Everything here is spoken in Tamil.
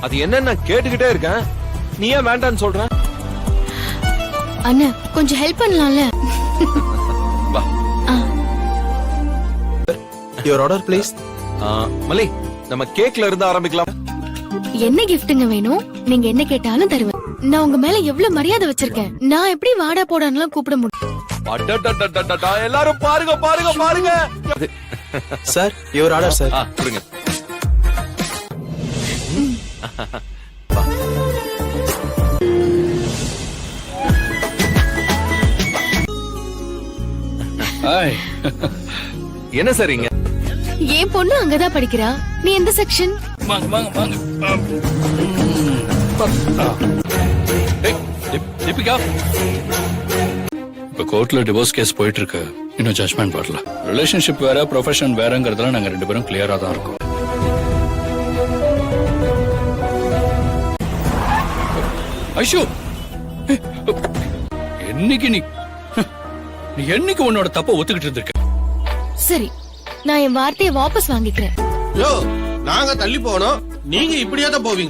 அது என்னன்னு நான் கேட்டுக்கிட்டே இருக்கேன். நீ ஏன் வேண்டான்னு சொல்ற? அண்ணா கொஞ்சம் ஹெல்ப் பண்ணலாம்ல? வா. Your order please. மலி, நம்ம கேக்ல இருந்து ஆரம்பிக்கலாம். என்ன கிஃப்ட்டுங்க வேணும்? நீங்க என்ன கேட்டாலும் தருவேன். நான் உங்க மேல எவ்வளவு மரியாதை வச்சிருக்கேன். நான் எப்படி வாடா போடான்லாம் கூப்பிட முடியும்? அடடடடடடா, எல்லாரும் பாருங்க பாருங்க பாருங்க. Sir your order sir. கொடுங்க. என்ன சரிங்க? என் பொண்ணு அங்கதான் படிக்கிறா. நீ எந்த செக்ஷன்? வாங்க வாங்க வாங்க. தீபிகா, இப்ப கோர்ட்ல டிவோர்ஸ் கேஸ் போயிட்டு இருக்கு. இன்னும் ஜட்மெண்ட் வரல. ரிலேஷன்ஷிப் வேற, ப்ரொஃபஷன் வேறங்கிறதுல நாங்க 2 பேரும் கிளியரா தான் இருக்கோம். ஐஷு, என்னைக்கு நீ என்னைக்கு உன்னோட தப்ப ஒத்துக்கிட்டு இருந்திருக்க? சரி, நான் என் வார்த்தையை வாபஸ் வாங்கிக்கிறேன். நாங்க தள்ளி போனோம், நீங்க இப்படியே தான் போவீங்க.